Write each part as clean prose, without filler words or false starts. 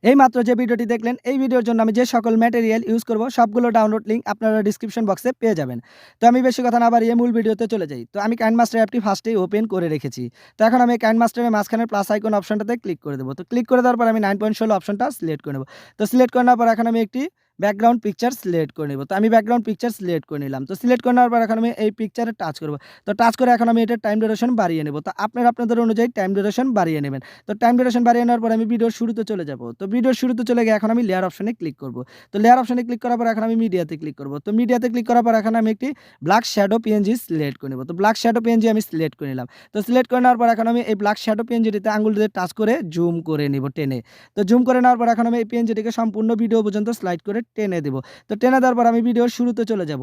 এইমাত্র যে ভিডিওটি দেখলেন, এই ভিডিওর জন্য আমি যে সকল ম্যাটেরিয়াল ইউজ করব সবগুলো ডাউনলোড লিঙ্ক আপনারা ডিসক্রিপশন বক্সে পেয়ে যাবেন। তো আমি বেশি কথা না বাড়িয়ে মূল ভিডিওতে চলে যাই। তো আমি কাইনমাস্টার অ্যাপটি ফার্স্টেই ওপেন করে রেখেছি। তো এখন আমি কাইনমাস্টারের মাঝখানের প্লাস আইকন অপশনটাতে ক্লিক করে দেব। তো ক্লিক করে দেওয়ার পর আমি 9.16 অপশনটা সিলেক্ট করে নেব। তো সিলেক্ট করে নেওয়ার পর এখন আমি একটি ব্যাকগ্রাউন্ড পিকচার সিলেক্ট করে নেব। তো আমি ব্যাকগ্রাউন্ড পিকচার সিলেক্ট করে নিলাম। তো সিলেক্ট করে নেওয়ার পর এখন আমি এই পিকচারে টাচ করব। তো টাচ করে এখন আমি এটার টাইম ডিউরেশন বাড়িয়ে নেব। তো আপনারা আপনাদের অনুযায়ী টাইম ডিউরেশন বাড়িয়ে নেবেন। তো টাইম ডিউরেশন বাড়িয়ে নেওয়ার পর আমি ভিডিওর শুরুতে চলে যাব। তো ভিডিওর শুরুতে চলে গিয়ে এখন আমি লেয়ার অপশনে ক্লিক করব। তো লেয়ার অপশনে ক্লিক করার পর এখন আমি মিডিয়াতে ক্লিক করব। তো মিডিয়াতে ক্লিক করার পর এখন আমি একটি ব্ল্যাক শ্যাডো পিএনজি সিলেক্ট করে নেব। তো ব্ল্যাক শ্যাডো পিএনজি আমি সিলেক্ট করে নিলাম। তো সিলেক্ট করে নেওয়ার পর এখন আমি এই ব্ল্যাক শ্যাডো পিএনজিটিতে আঙুল দিয়ে টাচ করে জুম করে নিব টেনে। তো জুম করে নেওয়ার পর এখন আমি এই পিএনজিটিকে সম্পূর্ণ ভিডিও পর্যন্ত স্লাইড করে টেনে দেব। তো টেনে দেওয়ার পর আমি ভিডিওর শুরুতে চলে যাব।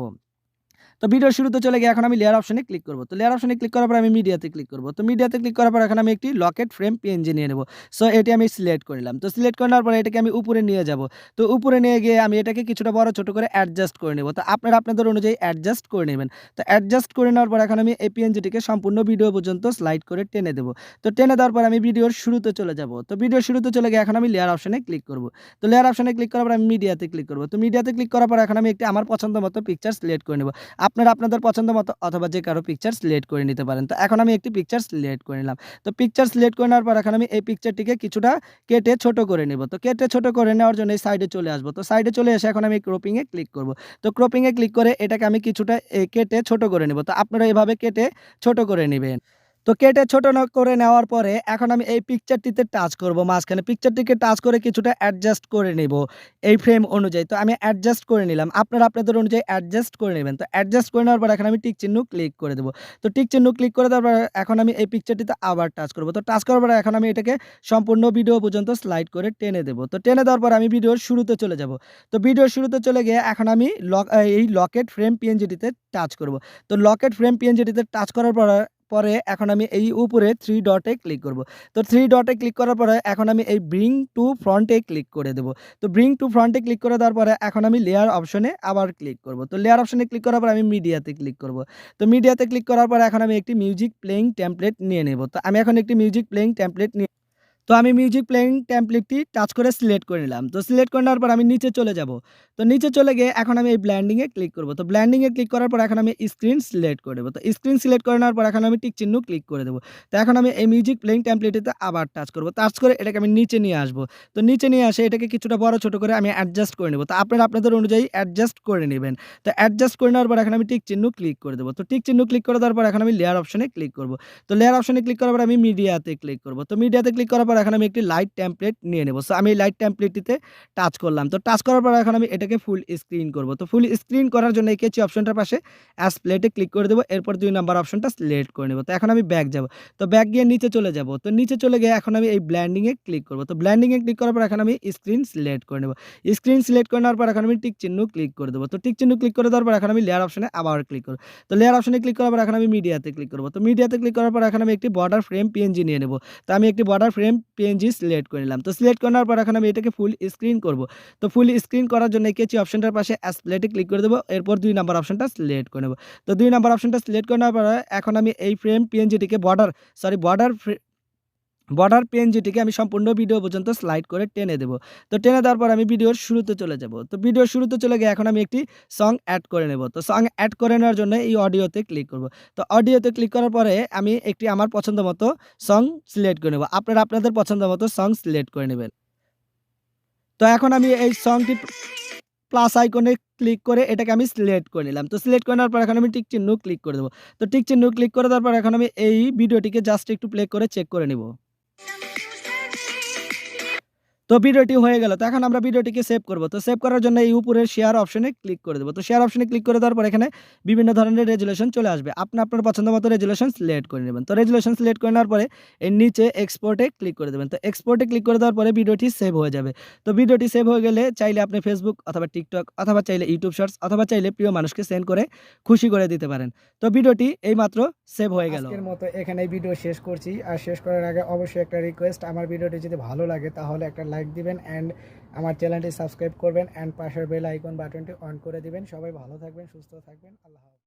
তো ভিডিওর শুরুতে চলে গিয়ে এখন আমি লেয়ার অপশনে ক্লিক করব। তো লেয়ার অপশনে ক্লিক করার পর আমি মিডিয়াতে ক্লিক করব। তো মিডিয়াতে ক্লিক করার পর এখন আমি একটি লকেট ফ্রেম পিএনজি নিয়ে নেব। সো এটি আমি সিলেক্ট করে নিলাম। তো সিলেক্ট করে নেওয়ার পরে এটাকে আমি উপরে নিয়ে যাব। তো উপরে নিয়ে গিয়ে আমি এটাকে কিছুটা বড় ছোট করে অ্যাডজাস্ট করে নেব। তো আপনারা আপনাদের অনুযায়ী অ্যাডজাস্ট করে নেবেন। তো অ্যাডজাস্ট করে নেওয়ার পর এখন আমি এই পিএনজিটিকে সম্পূর্ণ ভিডিও পর্যন্ত স্লাইড করে টেনে দেব। তো টেনে দেওয়ার পর আমি ভিডিওর শুরুতে চলে যাব। তো ভিডিওর শুরুতে চলে গিয়ে এখন আমি লেয়ার অপশনে ক্লিক করব। তো লেয়ার অপশনে ক্লিক করার পর আমি মিডিয়াতে ক্লিক করব। তো মিডিয়াতে ক্লিক করার পর এখন আমি একটি আমার পছন্দ মতো পিকচার সিলেক্ট করে নেব। আপনারা আপনাদের পছন্দ মতো অথবা যে কারো পিকচার সিলেক্ট করে নিতে পারেন। তো এখন আমি একটি পিকচার সিলেক্ট করে নিলাম। তো পিকচার সিলেক্ট করে নেওয়ার পর এখন আমি এই পিকচারটিকে কিছুটা কেটে ছোট করে নেব। তো কেটে ছোট করে নেওয়ার জন্য এই সাইডে চলে আসব। তো সাইডে চলে এসে এখন আমি ক্রপিং এ ক্লিক করব। তো ক্রপিং এ ক্লিক করে এটাকে আমি কিছুটা কেটে ছোট করে নেব। তো আপনারা এভাবে কেটে ছোট করে নেবেন। তো কেটে ছোট করে নেওয়ার পরে এখন আমি এই পিকচারটিতে টাচ করব মাঝখানে। পিকচারটিকে টাচ করে কিছুটা অ্যাডজাস্ট করে নেব এই ফ্রেম অনুযায়ী। তো আমি অ্যাডজাস্ট করে নিলাম। আপনারা আপনাদের অনুযায়ী অ্যাডজাস্ট করে নেবেন। তো অ্যাডজাস্ট করে নেওয়ার পর এখন আমি টিক চিহ্ন ক্লিক করে দেব। তো টিক চিহ্ন ক্লিক করে দেওয়ার পর এখন আমি এই পিকচারটিতে আবার টাচ করব। তো টাচ করার পরে এখন আমি এটাকে সম্পূর্ণ ভিডিও পর্যন্ত স্লাইড করে টেনে দেব। তো টেনে দেওয়ার পর আমি ভিডিওর শুরুতে চলে যাব। তো ভিডিওর শুরুতে চলে গিয়ে এখন আমি এই লকেট ফ্রেম পিএনজিটিতে টাচ করব। তো লকেট ফ্রেম পিএনজিটিতে টাচ করার পরে এখন আমি এই উপরে 3 ডটে ক্লিক করব। তো 3 ডটে ক্লিক করার পরে এখন আমি এই ব্রিং টু ফ্রন্টে ক্লিক করে দেব। তো ব্রিং টু ফ্রন্টে ক্লিক করে দেওয়ার পরে এখন আমি লেয়ার অপশনে আবার ক্লিক করব। তো লেয়ার অপশনে ক্লিক করার পর আমি মিডিয়াতে ক্লিক করব। তো মিডিয়াতে ক্লিক করার পরে এখন আমি একটি মিউজিক প্লেইং টেমপ্লেট নিয়ে নেব। তো আমি এখন একটি মিউজিক প্লেইং টেমপ্লেট নিয়ে তো আমি মিউজিক প্লেইং টেমপ্লেটটি টাচ করে সিলেক্ট করে নিলাম। তো সিলেক্ট করে নেওয়ার পর আমি নিচে চলে যাব। তো নিচে চলে গিয়ে এখন আমি এই ব্লেন্ডিং এ ক্লিক করব। তো ব্লেন্ডিং এ ক্লিক করার পর এখন আমি স্ক্রিন সিলেক্ট করে দেব। তো স্ক্রিন সিলেক্ট করে নেওয়ার পর এখন আমি টিক চিহ্ন ক্লিক করে দেব। তো এখন আমি এই মিউজিক প্লেইং টেমপ্লেটটিতে আবার টাচ করব। টাচ করে এটাকে আমি নিচে নিয়ে আসব। তো নিচে নিয়ে আসে এটাকে কিছুটা বড় ছোট করে আমি অ্যাডজাস্ট করে নেব। তো আপনারা আপনাদের অনুযায়ী অ্যাডজাস্ট করে নেবেন। তো অ্যাডজাস্ট করে নেওয়ার পর এখন আমি টিক চিহ্ন ক্লিক করে দেব। তো টিক চিহ্ন ক্লিক করে দেওয়ার পর এখন আমি লেয়ার অপশনে ক্লিক করব। তো লেয়ার অপশনে ক্লিক করার পর আমি মিডিয়াতে ক্লিক করব। তো মিডিয়াতে ক্লিক করার পর এখন আমি একটি লাইট টেমপ্লেট নিয়ে নেব। সো আমি লাইট টেমপ্লেটটিতে টাচ করলাম। তো টাচ করার পর এখন আমি এটাকে ফুল স্ক্রিন করব। তো ফুল স্ক্রিন করার জন্য এই কেচি অপশনটার পাশে অ্যাজ প্লেটে ক্লিক করে দেব। এরপর 2 নাম্বার অপশনটা সিলেক্ট করে নেব। তো এখন আমি ব্যাক যাব। তো ব্যাক গিয়ে নিচে চলে যাব। তো নিচে চলে গিয়ে এখন আমি এই ব্লেন্ডিং এ ক্লিক করব। তো ব্লেন্ডিং এ ক্লিক করার পর এখন আমি স্ক্রিন সিলেক্ট করে নেব। স্ক্রিন সিলেক্ট করে নেওয়ার পর এখন আমি টিক চিহ্ন ক্লিক করে দেব। তো টিক চিহ্ন ক্লিক করে দেওয়ার পর এখন আমি লেয়ার অপশনে আবার ক্লিক করব। তো লেয়ার অপশনে ক্লিক করার পর এখন আমি মিডিয়াতে ক্লিক করব। তো মিডিয়াতে ক্লিক করার পর এখন আমি একটি বর্ডার ফ্রেম পিএনজি নিয়ে নেব। তো আমি একটি বর্ডার ফ্রেম পিএনজি সিলেক্ট করে নিলাম। তো সিলেক্ট করে নেওয়ার পর এখন আমি এটাকে ফুল স্ক্রিন করব। তো ফুল স্ক্রিন করার জন্য এই কেচি অপশনটার পাশে অ্যাজ প্লেটে ক্লিক করে দেব। এরপর 2 নাম্বার অপশনটা সিলেক্ট করে নেব। তো 2 নাম্বার অপশনটা সিলেক্ট করে নেওয়ার পরে এখন আমি এই ফ্রেম পিএনজিটিকে বর্ডার পিএনজিটিকে আমি সম্পূর্ণ ভিডিও পর্যন্ত স্লাইড করে টেনে দেব। তো টেনে দেওয়ার পর আমি ভিডিওর শুরুতে চলে যাব। তো ভিডিওর শুরুতে চলে গিয়ে এখন আমি একটি সং অ্যাড করে নেব। তো সং অ্যাড করে নেওয়ার জন্য এই অডিওতে ক্লিক করব। তো অডিওতে ক্লিক করার পরে আমি একটি আমার পছন্দ মতো সং সিলেক্ট করে নেব। আপনারা আপনাদের পছন্দ মতো সং সিলেক্ট করে নেবেন। তো এখন আমি এই সংটি প্লাস আইকনে ক্লিক করে এটাকে আমি সিলেক্ট করে নিলাম। তো সিলেক্ট করে নেওয়ার পর এখন আমি টিক চিহ্ন ক্লিক করে দেব। তো টিক চিহ্ন ক্লিক করে দেওয়ার পর এখন আমি এই ভিডিওটিকে জাস্ট একটু প্লে করে চেক করে নিব। তো ভিডিওটি হয়ে গেল। তো এখন আমরা ভিডিওটিকে সেভ করব। তো সেভ করার জন্য এই উপরের শেয়ার অপশনে ক্লিক করে দেব। তো শেয়ার অপশনে ক্লিক করে দেওয়ার পর এখানে বিভিন্ন ধরনের রেজুলেশন চলে আসবে। আপনি আপনার পছন্দ মতো রেজুলেশন সিলেক্ট করে নেবেন। তো রেজুলেশন সিলেক্ট করে নেওয়ার পরে এর নিচে এক্সপোর্টে ক্লিক করে দেবেন। তো এক্সপোর্টে ক্লিক করে দেওয়ার পরে ভিডিওটি সেভ হয়ে যাবে। তো ভিডিওটি সেভ হয়ে গেলে চাইলে আপনি ফেসবুক অথবা টিকটক অথবা চাইলে ইউটিউব শর্টস অথবা চাইলে প্রিয় মানুষকে সেন্ড করে খুশি করে দিতে পারেন। তো ভিডিওটি এইমাত্র সেভ হয়ে গেল। আজকের মতো এখানেই ভিডিও শেষ করছি। আর শেষ করার আগে অবশ্যই একটা রিকোয়েস্ট, আমার ভিডিওটি যদি ভালো লাগে তাহলে একটা লাইক দিবেন অ্যান্ড আমার চ্যানেলটি সাবস্ক্রাইব করবেন অ্যান্ড পাশের বেল আইকন বাটনটি অন করে দিবেন। সবাই ভালো থাকবেন, সুস্থ থাকবেন। আল্লাহ হাফেজ।